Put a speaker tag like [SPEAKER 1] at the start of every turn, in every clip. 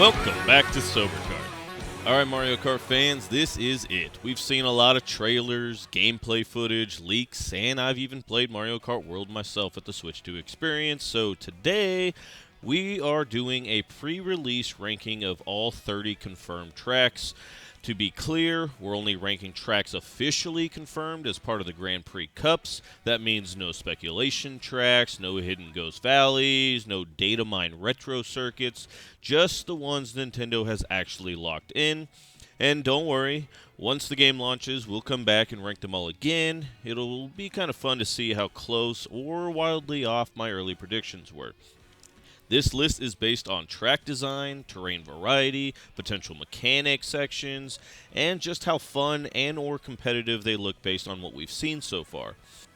[SPEAKER 1] Welcome back to Sober Kart. Alright Mario Kart fans, this is it. We've seen a lot of trailers, gameplay footage, leaks, and I've even played Mario Kart World myself at the Switch 2 experience, so today we are doing a pre-release ranking of all 30 confirmed tracks. To be clear, we're only ranking tracks officially confirmed as part of the Grand Prix Cups. That means no speculation tracks, no hidden ghost valleys, no data mine retro circuits, just the ones Nintendo has actually locked in. And don't worry, once the game launches, we'll come back and rank them all again. It'll be kind of fun to see how close or wildly off my early predictions were. This list is based on track design, terrain variety, potential mechanic sections, and just how fun and or competitive they look based on what we've seen so far.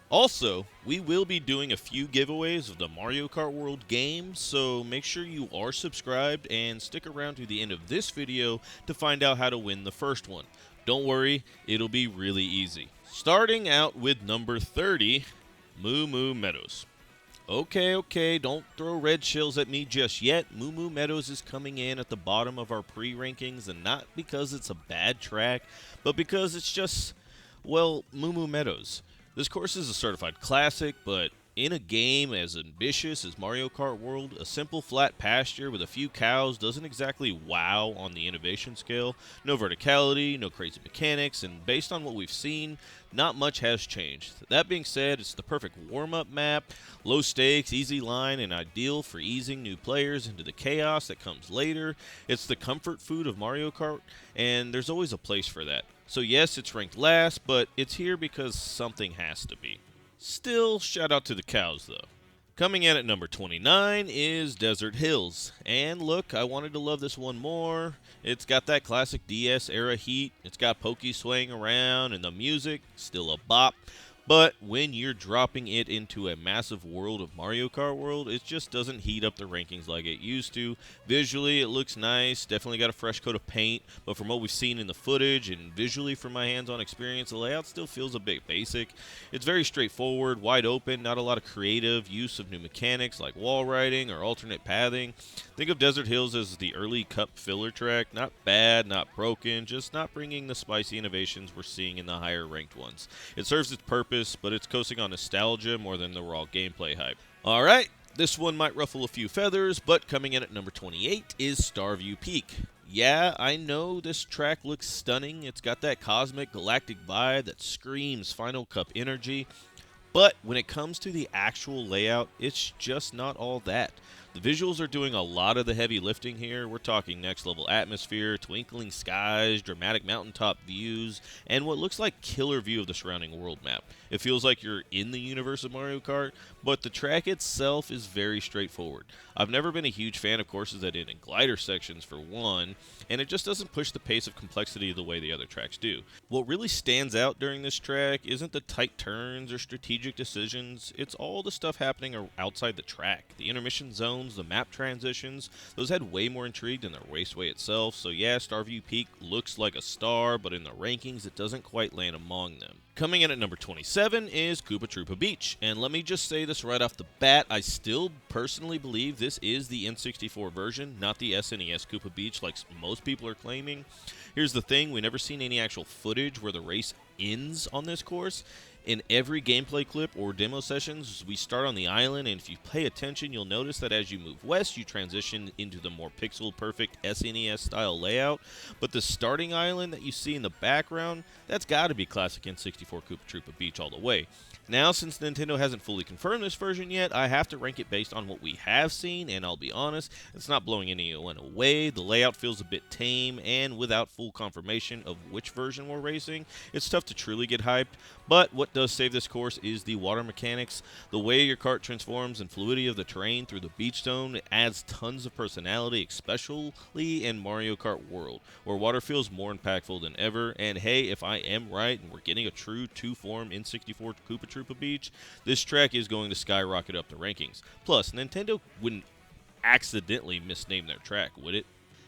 [SPEAKER 1] Also, we will be doing a few giveaways of the Mario Kart World game, so make sure you are subscribed and stick around to the end of this video to find out how to win the first one. Don't worry, it'll be really easy. Starting out with number 30, Moo Moo Meadows. Okay, don't throw red shells at me just yet. Moo Moo Meadows is coming in at the bottom of our pre-rankings, and not because it's a bad track, but because it's just, well, Moo Moo Meadows. This course is a certified classic, but in a game as ambitious as Mario Kart World, a simple flat pasture with a few cows doesn't exactly wow on the innovation scale. No verticality, no crazy mechanics, and based on what we've seen, not much has changed. That being said, it's the perfect warm-up map, low stakes, easy line, and ideal for easing new players into the chaos that comes later. It's the comfort food of Mario Kart, and there's always a place for that. So yes, it's ranked last, but it's here because something has to be. Still, shout out to the cows though. Coming in at number 29 is Desert Hills. And look, I wanted to love this one more. It's got that classic DS era heat. It's got Pokey swaying around and the music, still a bop. But when you're dropping it into a massive world of Mario Kart World, it just doesn't heat up the rankings like it used to. Visually, it looks nice, definitely got a fresh coat of paint, but from what we've seen in the footage and visually from my hands-on experience, the layout still feels a bit basic. It's very straightforward, wide open, not a lot of creative use of new mechanics like wall riding or alternate pathing. Think of Desert Hills as the early cup filler track, not bad, not broken, just not bringing the spicy innovations we're seeing in the higher ranked ones. It serves its purpose, but it's coasting on nostalgia more than the raw gameplay hype. Alright, this one might ruffle a few feathers, but coming in at number 28 is Starview Peak. Yeah, I know this track looks stunning. It's got that cosmic galactic vibe that screams Final Cup energy. But when it comes to the actual layout, it's just not all that. The visuals are doing a lot of the heavy lifting here. We're talking next level atmosphere, twinkling skies, dramatic mountaintop views, and what looks like killer view of the surrounding world map. It feels like you're in the universe of Mario Kart, but the track itself is very straightforward. I've never been a huge fan of courses that end in glider sections for one, and it just doesn't push the pace of complexity the way the other tracks do. What really stands out during this track isn't the tight turns or strategic decisions, it's all the stuff happening outside the track. The intermission zones, the map transitions, those had way more intrigue than the raceway itself, so yeah, Starview Peak looks like a star, but in the rankings it doesn't quite land among them. Coming in at number 27 is Koopa Troopa Beach, and let me just say this right off the bat, I still personally believe this is the N64 version, not the SNES Koopa Beach like most people are claiming. Here's the thing, we never seen any actual footage where the race ends on this course. In every gameplay clip or demo sessions, we start on the island, and if you pay attention, you'll notice that as you move west, you transition into the more pixel-perfect SNES-style layout. But the starting island that you see in the background, that's got to be classic N64 Koopa Troopa Beach all the way. Now, since Nintendo hasn't fully confirmed this version yet, I have to rank it based on what we have seen, and I'll be honest, it's not blowing anyone away. The layout feels a bit tame, and without full confirmation of which version we're racing, it's tough to truly get hyped. But what does save this course is the water mechanics. The way your kart transforms and fluidity of the terrain through the beach zone adds tons of personality, especially in Mario Kart World, where water feels more impactful than ever. And hey, if I am right and we're getting a true two-form N64 Koopa Troopa Beach, this track is going to skyrocket up the rankings. Plus, Nintendo wouldn't accidentally misname their track, would it?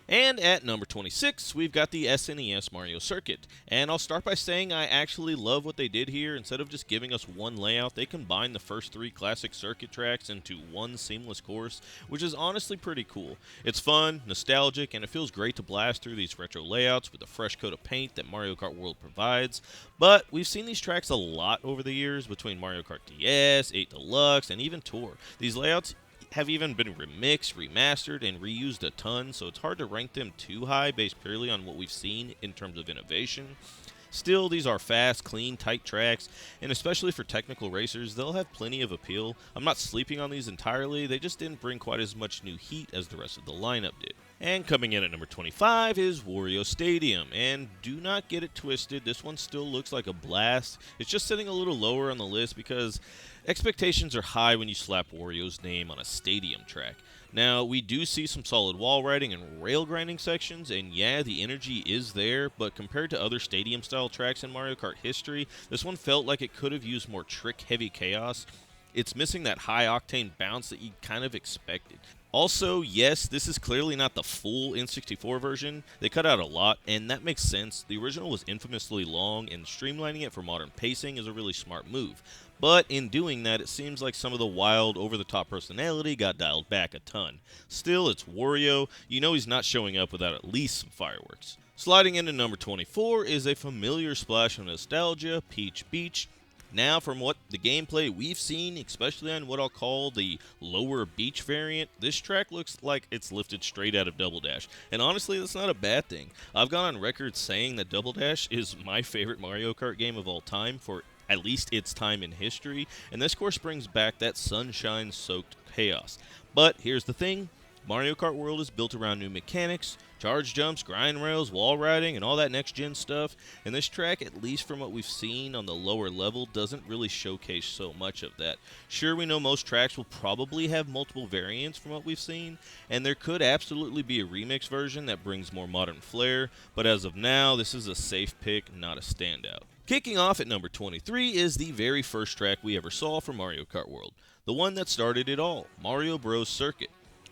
[SPEAKER 1] And at number 26, we've got the SNES Mario Circuit. And I'll start by saying I actually love what they did here. Instead of just giving us one layout, they combined the first 3 classic circuit tracks into one seamless course, which is honestly pretty cool. It's fun, nostalgic, and it feels great to blast through these retro layouts with the fresh coat of paint that Mario Kart World provides. But we've seen these tracks a lot over the years between Mario Kart DS, 8 Deluxe, and even Tour. These layouts have even been remixed, remastered, and reused a ton, so it's hard to rank them too high based purely on what we've seen in terms of innovation. Still, these are fast, clean, tight tracks, and especially for technical racers, they'll have plenty of appeal. I'm not sleeping on these entirely, they just didn't bring quite as much new heat as the rest of the lineup did. And coming in at number 25 is Wario Stadium, and do not get it twisted, this one still looks like a blast. It's just sitting a little lower on the list because expectations are high when you slap Wario's name on a stadium track. Now, we do see some solid wall riding and rail grinding sections, and yeah, the energy is there, but compared to other stadium-style tracks in Mario Kart history, this one felt like it could have used more trick-heavy chaos. It's missing that high-octane bounce that you kind of expected. Also, yes, this is clearly not the full N64 version. They cut out a lot, and that makes sense. The original was infamously long, and streamlining it for modern pacing is a really smart move. But in doing that, it seems like some of the wild, over-the-top personality got dialed back a ton. Still, it's Wario. You know he's not showing up without at least some fireworks. Sliding into number 24 is a familiar splash of nostalgia, Peach Beach. Now, from what the gameplay we've seen, especially on what I'll call the lower beach variant, this track looks like it's lifted straight out of Double Dash. And honestly, that's not a bad thing. I've gone on record saying that Double Dash is my favorite Mario Kart game of all time for at least its time in history, and this course brings back that sunshine-soaked chaos. But here's the thing. Mario Kart World is built around new mechanics, charge jumps, grind rails, wall riding, and all that next-gen stuff, and this track, at least from what we've seen on the lower level, doesn't really showcase so much of that. Sure, we know most tracks will probably have multiple variants from what we've seen, and there could absolutely be a remix version that brings more modern flair, but as of now, this is a safe pick, not a standout. Kicking off at number 23 is the very first track we ever saw from Mario Kart World, the one that started it all, Mario Bros. Circuit.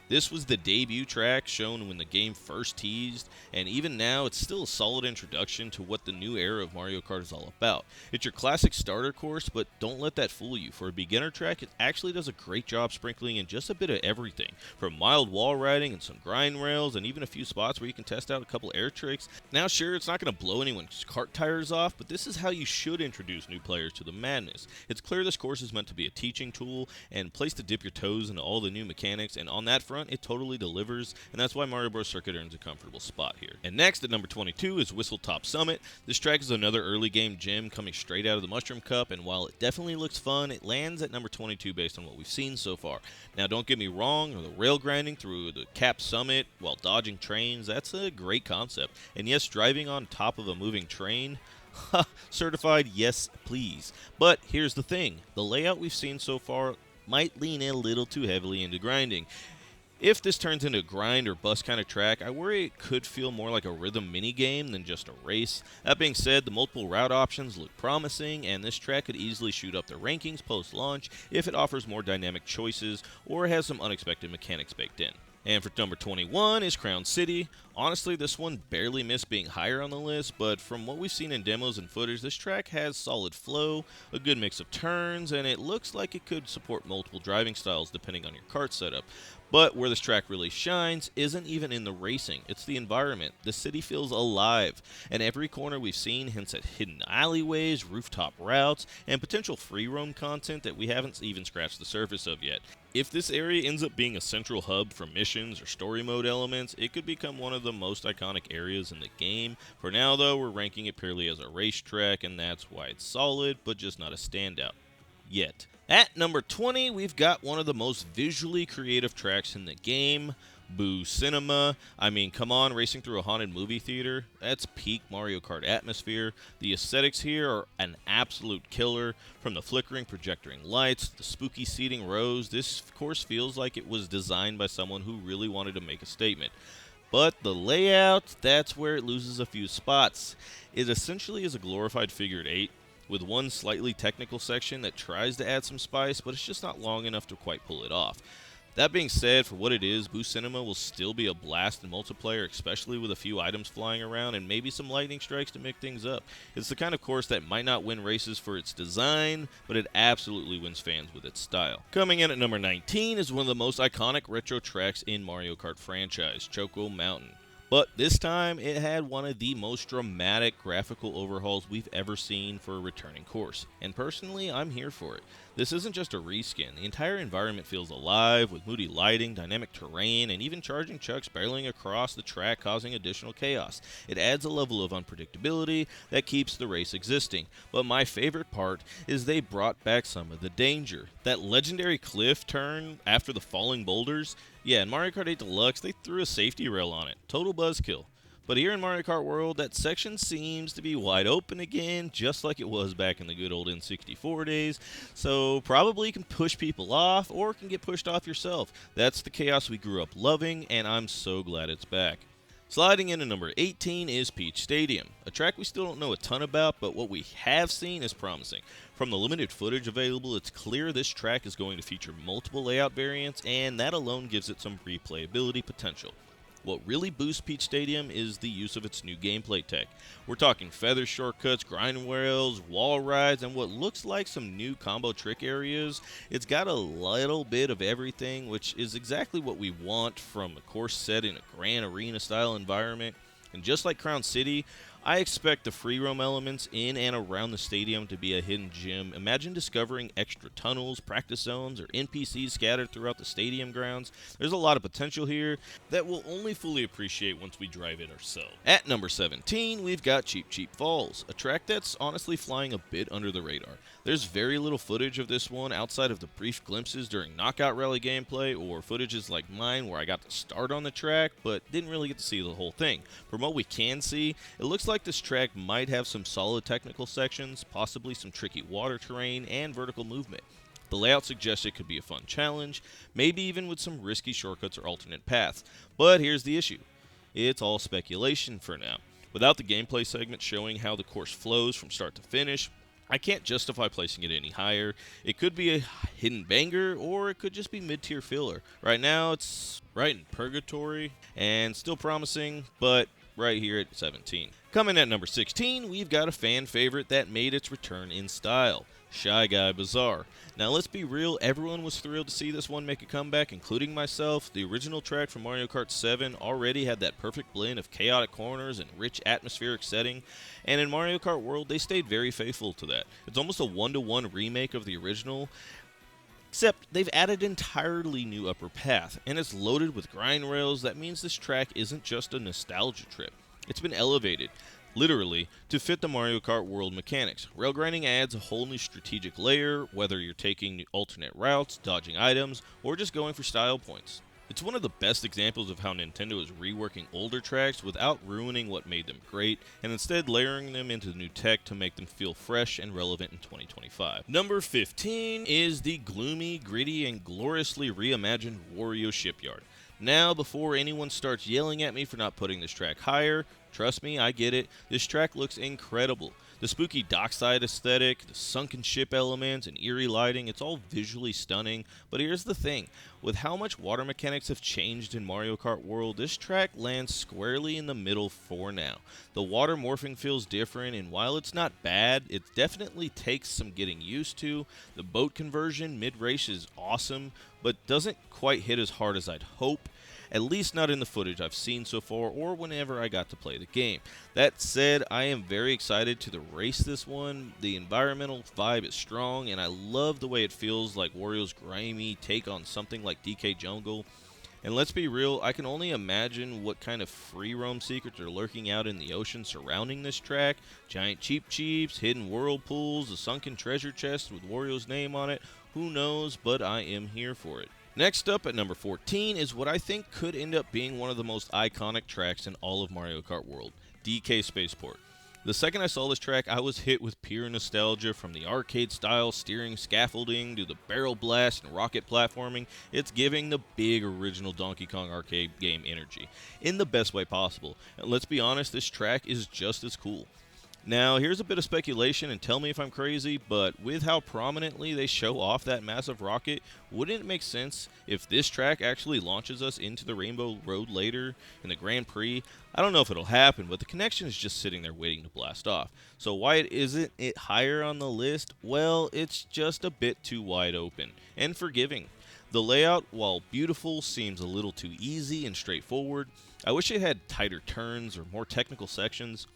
[SPEAKER 1] This was the debut track shown when the game first teased, and even now it's still a solid introduction to what the new era of Mario Kart is all about. It's your classic starter course, but don't let that fool you. For a beginner track, it actually does a great job sprinkling in just a bit of everything, from mild wall riding and some grind rails, and even a few spots where you can test out a couple air tricks. Now sure, it's not going to blow anyone's kart tires off, but this is how you should introduce new players to the madness. It's clear this course is meant to be a teaching tool and place to dip your toes into all the new mechanics, and on that front, it totally delivers, and that's why Mario Bros. Circuit earns a comfortable spot here. And next at number 22 is Whistle Top Summit. This track is another early game gem coming straight out of the Mushroom Cup, and while it definitely looks fun, it lands at number 22 based on what we've seen so far. Now don't get me wrong, the rail grinding through the Cap Summit while dodging trains, that's a great concept. And yes, driving on top of a moving train, certified yes please. But here's the thing, the layout we've seen so far might lean in a little too heavily into grinding. If this turns into a grind or bust kind of track, I worry it could feel more like a rhythm minigame than just a race. That being said, the multiple route options look promising, and this track could easily shoot up the rankings post-launch if it offers more dynamic choices or has some unexpected mechanics baked in. And for number 21 is Crown City. Honestly, this one barely missed being higher on the list, but from what we've seen in demos and footage, this track has solid flow, a good mix of turns, and it looks like it could support multiple driving styles depending on your kart setup. But where this track really shines isn't even in the racing, it's the environment. The city feels alive, and every corner we've seen hints at hidden alleyways, rooftop routes, and potential free roam content that we haven't even scratched the surface of yet. If this area ends up being a central hub for missions or story mode elements, it could become one of the most iconic areas in the game. For now though, we're ranking it purely as a racetrack, and that's why it's solid, but just not a standout. Yet. At number 20, we've got one of the most visually creative tracks in the game, Boo Cinema. I mean, come on, racing through a haunted movie theater? That's peak Mario Kart atmosphere. The aesthetics here are an absolute killer. From the flickering projecting lights, the spooky seating rows, this course feels like it was designed by someone who really wanted to make a statement. But the layout, that's where it loses a few spots. It essentially is a glorified figure 8, with one slightly technical section that tries to add some spice, but it's just not long enough to quite pull it off. That being said, for what it is, Boost Cinema will still be a blast in multiplayer, especially with a few items flying around and maybe some lightning strikes to mix things up. It's the kind of course that might not win races for its design, but it absolutely wins fans with its style. Coming in at number 19 is one of the most iconic retro tracks in Mario Kart franchise, Choco Mountain. But this time, it had one of the most dramatic graphical overhauls we've ever seen for a returning course. And personally, I'm here for it. This isn't just a reskin. The entire environment feels alive, with moody lighting, dynamic terrain, and even charging chucks barreling across the track causing additional chaos. It adds a level of unpredictability that keeps the race existing. But my favorite part is they brought back some of the danger. That legendary cliff turn after the falling boulders. Yeah, in Mario Kart 8 Deluxe, they threw a safety rail on it. Total buzzkill. But here in Mario Kart World, that section seems to be wide open again, just like it was back in the good old N64 days. So probably can push people off, or can get pushed off yourself. That's the chaos we grew up loving, and I'm so glad it's back. Sliding into number 18 is Peach Stadium, a track we still don't know a ton about, but what we have seen is promising. From the limited footage available, it's clear this track is going to feature multiple layout variants, and that alone gives it some replayability potential. What really boosts Peach Stadium is the use of its new gameplay tech. We're talking feather shortcuts, grind rails, wall rides, and what looks like some new combo trick areas. It's got a little bit of everything, which is exactly what we want from a course set in a grand arena-style environment. And just like Crown City, I expect the free roam elements in and around the stadium to be a hidden gem. Imagine discovering extra tunnels, practice zones, or NPCs scattered throughout the stadium grounds. There's a lot of potential here that we'll only fully appreciate once we drive it ourselves. At number 17, we've got Cheep Cheep Falls, a track that's honestly flying a bit under the radar. There's very little footage of this one outside of the brief glimpses during Knockout Rally gameplay or footages like mine where I got to start on the track but didn't really get to see the whole thing. From what we can see, it looks like this track might have some solid technical sections, possibly some tricky water terrain, and vertical movement. The layout suggests it could be a fun challenge, maybe even with some risky shortcuts or alternate paths. But here's the issue. It's all speculation for now. Without the gameplay segment showing how the course flows from start to finish, I can't justify placing it any higher. It could be a hidden banger, or it could just be mid-tier filler. Right now, it's right in purgatory, and still promising, but right here at 17. Coming at number 16, we've got a fan favorite that made its return in style, Shy Guy Bazaar. Now let's be real, everyone was thrilled to see this one make a comeback, including myself. The original track from Mario Kart 7 already had that perfect blend of chaotic corners and rich atmospheric setting, and in Mario Kart World they stayed very faithful to that. It's almost a one-to-one remake of the original, except they've added entirely new upper path, and it's loaded with grind rails. That means this track isn't just a nostalgia trip. It's been elevated, literally, to fit the Mario Kart World mechanics. Rail grinding adds a whole new strategic layer, whether you're taking alternate routes, dodging items, or just going for style points. It's one of the best examples of how Nintendo is reworking older tracks without ruining what made them great, and instead layering them into new tech to make them feel fresh and relevant in 2025. Number 15 is the gloomy, gritty, and gloriously reimagined Wario Shipyard. Now, before anyone starts yelling at me for not putting this track higher, trust me, I get it, this track looks incredible. The spooky dockside aesthetic, the sunken ship elements, and eerie lighting, it's all visually stunning. But here's the thing, with how much water mechanics have changed in Mario Kart World, this track lands squarely in the middle for now. The water morphing feels different, and while it's not bad, it definitely takes some getting used to. The boat conversion mid-race is awesome, but doesn't quite hit as hard as I'd hope. At least not in the footage I've seen so far or whenever I got to play the game. That said, I am very excited to race this one. The environmental vibe is strong, and I love the way it feels like Wario's grimy take on something like DK Jungle. And let's be real, I can only imagine what kind of free roam secrets are lurking out in the ocean surrounding this track. Giant Cheep Cheeps, hidden whirlpools, a sunken treasure chest with Wario's name on it. Who knows, but I am here for it. Next up at number 14 is what I think could end up being one of the most iconic tracks in all of Mario Kart World, DK Spaceport. The second I saw this track, I was hit with pure nostalgia, from the arcade-style steering scaffolding to the barrel blast and rocket platforming. It's giving the big original Donkey Kong arcade game energy, in the best way possible. And let's be honest, this track is just as cool. Now, here's a bit of speculation, and tell me if I'm crazy, but with how prominently they show off that massive rocket, wouldn't it make sense if this track actually launches us into the Rainbow Road later in the Grand Prix? I don't know if it'll happen, but the connection is just sitting there waiting to blast off. So why isn't it higher on the list? Well, it's just a bit too wide open and forgiving. The layout, while beautiful, seems a little too easy and straightforward. I wish it had tighter turns or more technical sections.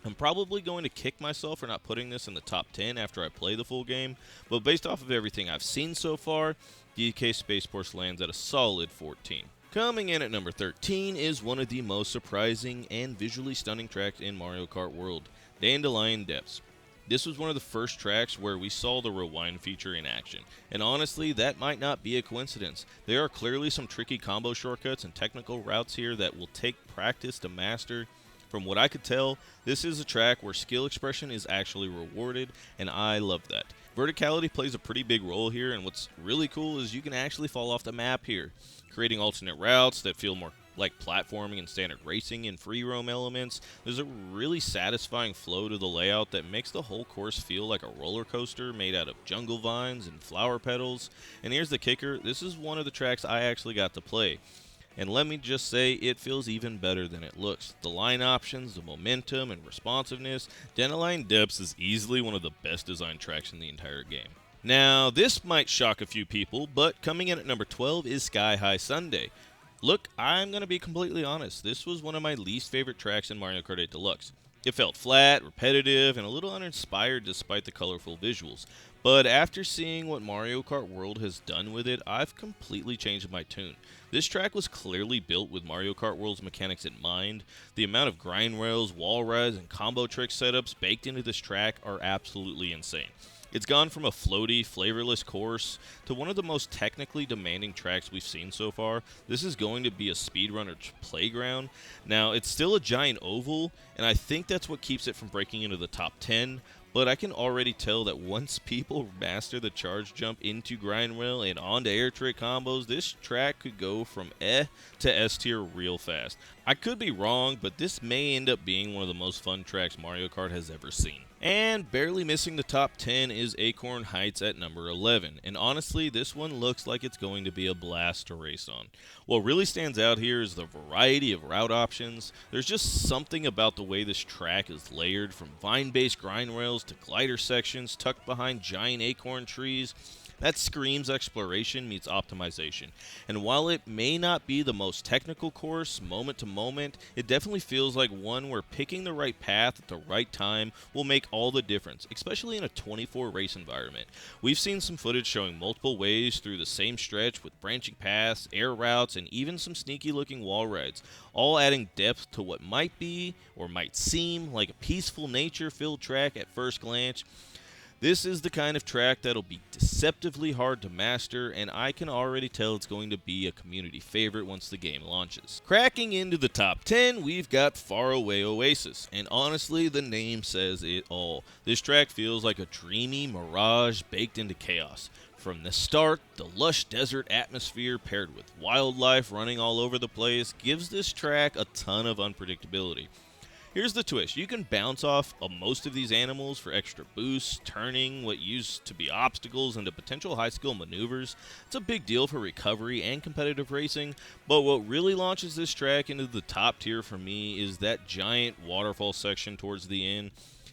[SPEAKER 1] I'm probably going to kick myself for not putting this in the top 10 after I play the full game, but based off of everything I've seen so far, DK Spaceports lands at a solid 14. Coming in at number 13 is one of the most surprising and visually stunning tracks in Mario Kart World, Dandelion Depths. This was one of the first tracks where we saw the rewind feature in action, and honestly, that might not be a coincidence. There are clearly some tricky combo shortcuts and technical routes here that will take practice to master. From what I could tell, this is a track where skill expression is actually rewarded, and I love that. Verticality plays a pretty big role here, and what's really cool is you can actually fall off the map here, creating alternate routes that feel more like platforming and standard racing and free roam elements. There's a really satisfying flow to the layout that makes the whole course feel like a roller coaster made out of jungle vines and flower petals. And here's the kicker, this is one of the tracks I actually got to play. And let me just say, it feels even better than it looks. The line options, the momentum, and responsiveness, Dandelion Depths is easily one of the best designed tracks in the entire game. Now, this might shock a few people, but coming in at number 12 is Sky High Sundae. Look, I'm going to be completely honest, this was one of my least favorite tracks in Mario Kart 8 Deluxe. It felt flat, repetitive, and a little uninspired despite the colorful visuals. But after seeing what Mario Kart World has done with it, I've completely changed my tune. This track was clearly built with Mario Kart World's mechanics in mind. The amount of grind rails, wall rides, and combo trick setups baked into this track are absolutely insane. It's gone from a floaty, flavorless course to one of the most technically demanding tracks we've seen so far. This is going to be a speedrunner's playground. Now, it's still a giant oval, and I think that's what keeps it from breaking into the top 10, but I can already tell that once people master the charge jump into grind rail and onto air trick combos, this track could go from to S tier real fast. I could be wrong, but this may end up being one of the most fun tracks Mario Kart has ever seen. And barely missing the top 10 is Acorn Heights at number 11, and honestly, this one looks like it's going to be a blast to race on. What really stands out here is the variety of route options. There's just something about the way this track is layered, from vine-based grind rails to glider sections tucked behind giant acorn trees. That screams exploration meets optimization. And while it may not be the most technical course, moment to moment, it definitely feels like one where picking the right path at the right time will make all the difference, especially in a 24 race environment. We've seen some footage showing multiple ways through the same stretch with branching paths, air routes, and even some sneaky looking wall rides, all adding depth to what might be, or might seem, like a peaceful nature-filled track at first glance. This is the kind of track that'll be deceptively hard to master, and I can already tell it's going to be a community favorite once the game launches. Cracking into the top 10, we've got Faraway Oasis, and honestly, the name says it all. This track feels like a dreamy mirage baked into chaos. From the start, the lush desert atmosphere paired with wildlife running all over the place gives this track a ton of unpredictability. Here's the twist, you can bounce off of most of these animals for extra boosts, turning what used to be obstacles into potential high skill maneuvers. It's a big deal for recovery and competitive racing, but what really launches this track into the top tier for me is that giant waterfall section towards the end.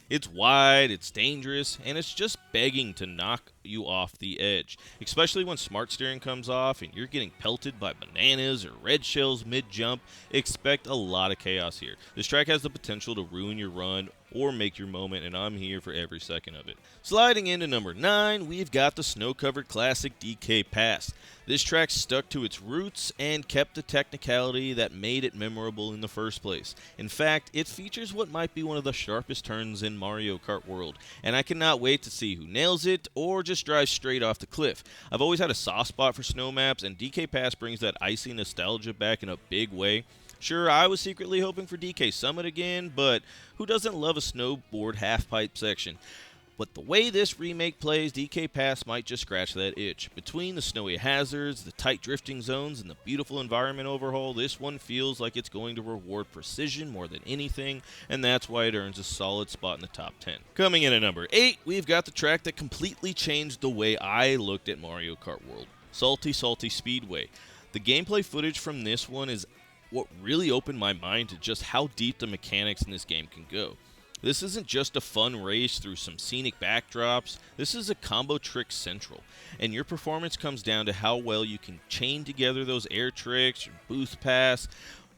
[SPEAKER 1] It's wide, it's dangerous, and it's just begging to knock you off the edge, especially when smart steering comes off and you're getting pelted by bananas or red shells mid-jump. Expect a lot of chaos here. This track has the potential to ruin your run or make your moment, and I'm here for every second of it. Sliding into number 9, we've got the snow-covered classic DK Pass. This track stuck to its roots and kept the technicality that made it memorable in the first place. In fact, it features what might be one of the sharpest turns in Mario Kart World, and I cannot wait to see who nails it or just drives straight off the cliff. I've always had a soft spot for snow maps, and DK Pass brings that icy nostalgia back in a big way. Sure, I was secretly hoping for DK Summit again, but who doesn't love a snowboard half-pipe section? But the way this remake plays, DK Pass might just scratch that itch. Between the snowy hazards, the tight drifting zones, and the beautiful environment overhaul, this one feels like it's going to reward precision more than anything, and that's why it earns a solid spot in the top 10. Coming in at number 8, we've got the track that completely changed the way I looked at Mario Kart World. Salty Salty Speedway. The gameplay footage from this one is what really opened my mind to just how deep the mechanics in this game can go. This isn't just a fun race through some scenic backdrops, this is a combo trick central, and your performance comes down to how well you can chain together those air tricks, your boost pass.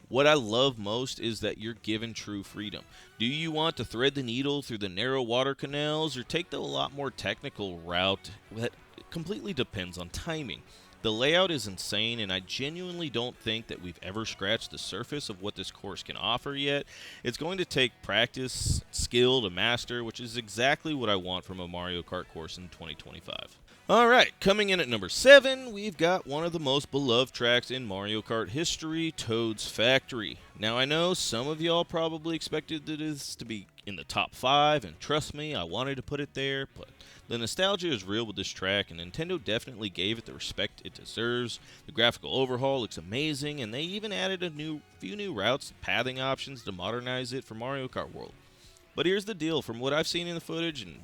[SPEAKER 1] What I love most is that you're given true freedom. Do you want to thread the needle through the narrow water canals or take the lot more technical route that completely depends on timing? The layout is insane, and I genuinely don't think that we've ever scratched the surface of what this course can offer yet. It's going to take practice, skill to master, which is exactly what I want from a Mario Kart course in 2025. Alright, coming in at number 7, we've got one of the most beloved tracks in Mario Kart history, Toad's Factory. Now I know some of y'all probably expected this to be in the top 5, and trust me, I wanted to put it there, but the nostalgia is real with this track, and Nintendo definitely gave it the respect it deserves. The graphical overhaul looks amazing, and they even added a few new routes, pathing options to modernize it for Mario Kart World. But here's the deal, from what I've seen in the footage, and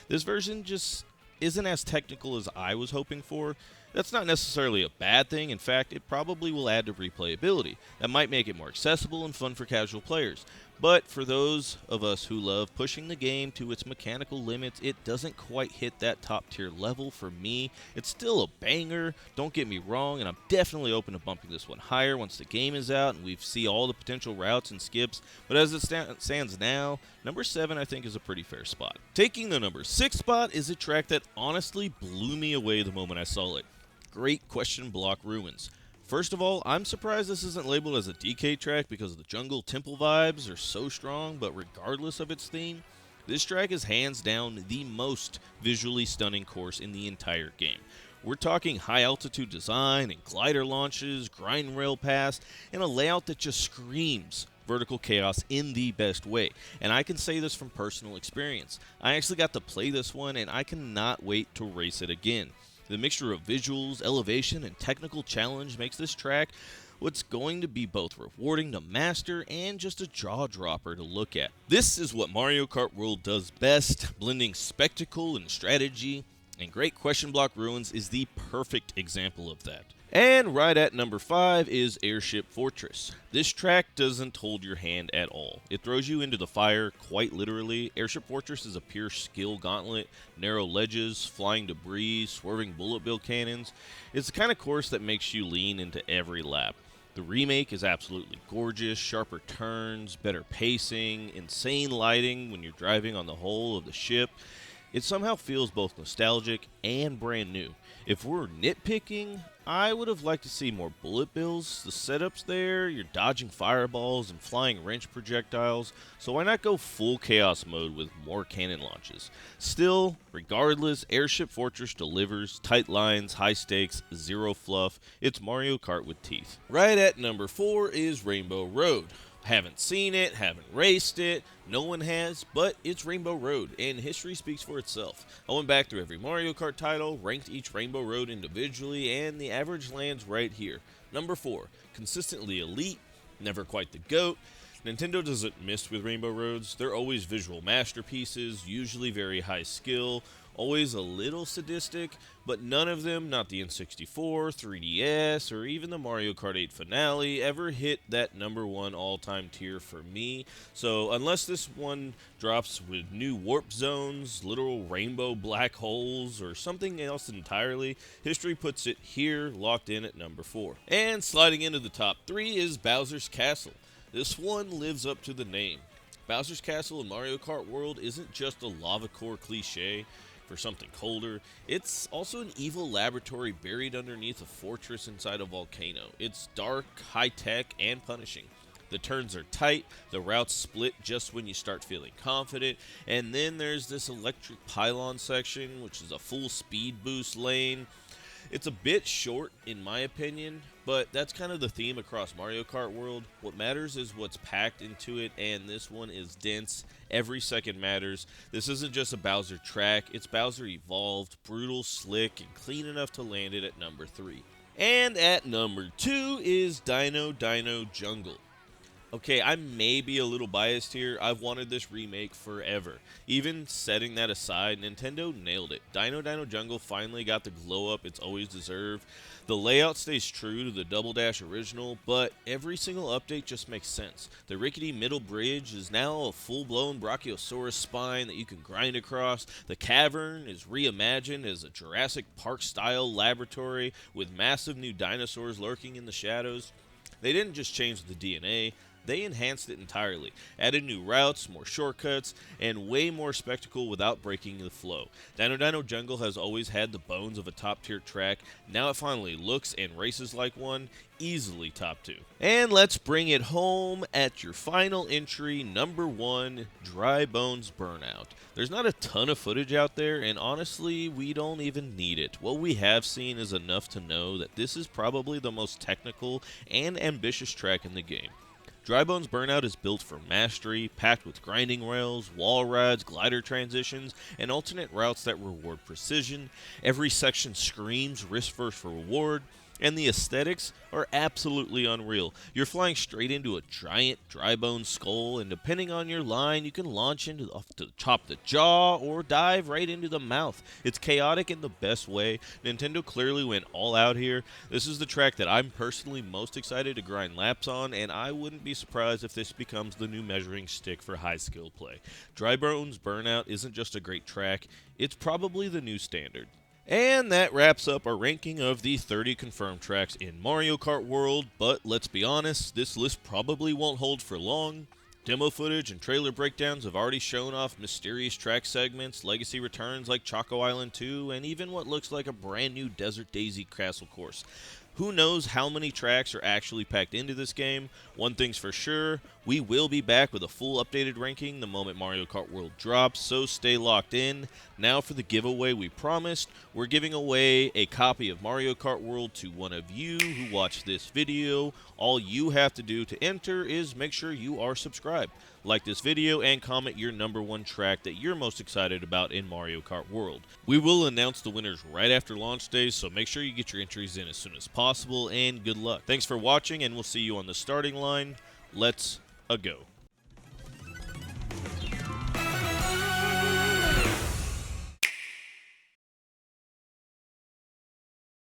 [SPEAKER 1] this version just isn't as technical as I was hoping for. That's not necessarily a bad thing. In fact, it probably will add to replayability. That might make it more accessible and fun for casual players. But for those of us who love pushing the game to its mechanical limits, it doesn't quite hit that top tier level for me. It's still a banger, don't get me wrong, and I'm definitely open to bumping this one higher once the game is out and we see all the potential routes and skips. But as it stands now, number 7 I think is a pretty fair spot. Taking the number 6 spot is a track that honestly blew me away the moment I saw it. Great Question Block Ruins. First of all, I'm surprised this isn't labeled as a DK track because the jungle temple vibes are so strong, but regardless of its theme, this track is hands down the most visually stunning course in the entire game. We're talking high altitude design and glider launches, grind rail pass, and a layout that just screams vertical chaos in the best way. And I can say this from personal experience. I actually got to play this one and I cannot wait to race it again. The mixture of visuals, elevation, and technical challenge makes this track what's going to be both rewarding to master and just a jaw-dropper to look at. This is what Mario Kart World does best, blending spectacle and strategy, and Great Question Block Ruins is the perfect example of that. And right at number 5 is Airship Fortress. This track doesn't hold your hand at all. It throws you into the fire, quite literally. Airship Fortress is a pure skill gauntlet, narrow ledges, flying debris, swerving bullet bill cannons. It's the kind of course that makes you lean into every lap. The remake is absolutely gorgeous, sharper turns, better pacing, insane lighting when you're driving on the hull of the ship. It somehow feels both nostalgic and brand new. If we're nitpicking, I would have liked to see more bullet bills. The setups there, you're dodging fireballs and flying wrench projectiles, so why not go full chaos mode with more cannon launches? Still, regardless, Airship Fortress delivers, tight lines, high stakes, zero fluff. It's Mario Kart with teeth. Right at number 4 is Rainbow Road. Haven't seen it, haven't raced it, no one has, but it's Rainbow Road, and history speaks for itself. I went back through every Mario Kart title, ranked each Rainbow Road individually, and the average lands right here. Number 4, consistently elite, never quite the GOAT. Nintendo doesn't miss with Rainbow Roads. They're always visual masterpieces, usually very high skill, always a little sadistic, but none of them, not the N64, 3DS, or even the Mario Kart 8 finale, ever hit that number 1 all-time tier for me. So unless this one drops with new warp zones, literal rainbow black holes, or something else entirely, history puts it here, locked in at number 4. And sliding into the top 3 is Bowser's Castle. This one lives up to the name. Bowser's Castle in Mario Kart World isn't just a lava core cliche for something colder. It's also an evil laboratory buried underneath a fortress inside a volcano. It's dark, high-tech, and punishing. The turns are tight, the routes split just when you start feeling confident, and then there's this electric pylon section, which is a full speed boost lane. It's a bit short in my opinion, but that's kind of the theme across Mario Kart World. What matters is what's packed into it, and this one is dense. Every second matters. This isn't just a Bowser track, it's Bowser evolved, brutal, slick, and clean enough to land it at number 3. And at number 2 is Dino Dino Jungle. Okay, I may be a little biased here. I've wanted this remake forever. Even setting that aside, Nintendo nailed it. Dino Dino Jungle finally got the glow up it's always deserved. The layout stays true to the Double Dash original, but every single update just makes sense. The rickety middle bridge is now a full-blown Brachiosaurus spine that you can grind across. The cavern is reimagined as a Jurassic Park-style laboratory with massive new dinosaurs lurking in the shadows. They didn't just change the DNA, they enhanced it entirely, added new routes, more shortcuts, and way more spectacle without breaking the flow. Dino Dino Jungle has always had the bones of a top-tier track. Now it finally looks and races like one, easily top 2. And let's bring it home at your final entry, number 1, Dry Bones Burnout. There's not a ton of footage out there, and honestly, we don't even need it. What we have seen is enough to know that this is probably the most technical and ambitious track in the game. Dry Bones Burnout is built for mastery, packed with grinding rails, wall rides, glider transitions, and alternate routes that reward precision. Every section screams risk first for reward, and the aesthetics are absolutely unreal. You're flying straight into a giant dry bone skull, and depending on your line, you can launch into to chop the jaw or dive right into the mouth. It's chaotic in the best way. Nintendo clearly went all out here. This is the track that I'm personally most excited to grind laps on, and I wouldn't be surprised if this becomes the new measuring stick for high skill play. Dry Bones Burnout isn't just a great track, it's probably the new standard. And that wraps up our ranking of the 30 confirmed tracks in Mario Kart World, but let's be honest, this list probably won't hold for long. Demo footage and trailer breakdowns have already shown off mysterious track segments, legacy returns like Choco Island 2, and even what looks like a brand new Desert Daisy Castle course. Who knows how many tracks are actually packed into this game? One thing's for sure, we will be back with a full updated ranking the moment Mario Kart World drops, so stay locked in. Now for the giveaway we promised, we're giving away a copy of Mario Kart World to one of you who watched this video. All you have to do to enter is make sure you are subscribed. Like this video and comment your number 1 track that you're most excited about in Mario Kart World. We will announce the winners right after launch days, so make sure you get your entries in as soon as possible, and good luck. Thanks for watching, and we'll see you on the starting line. Let's go.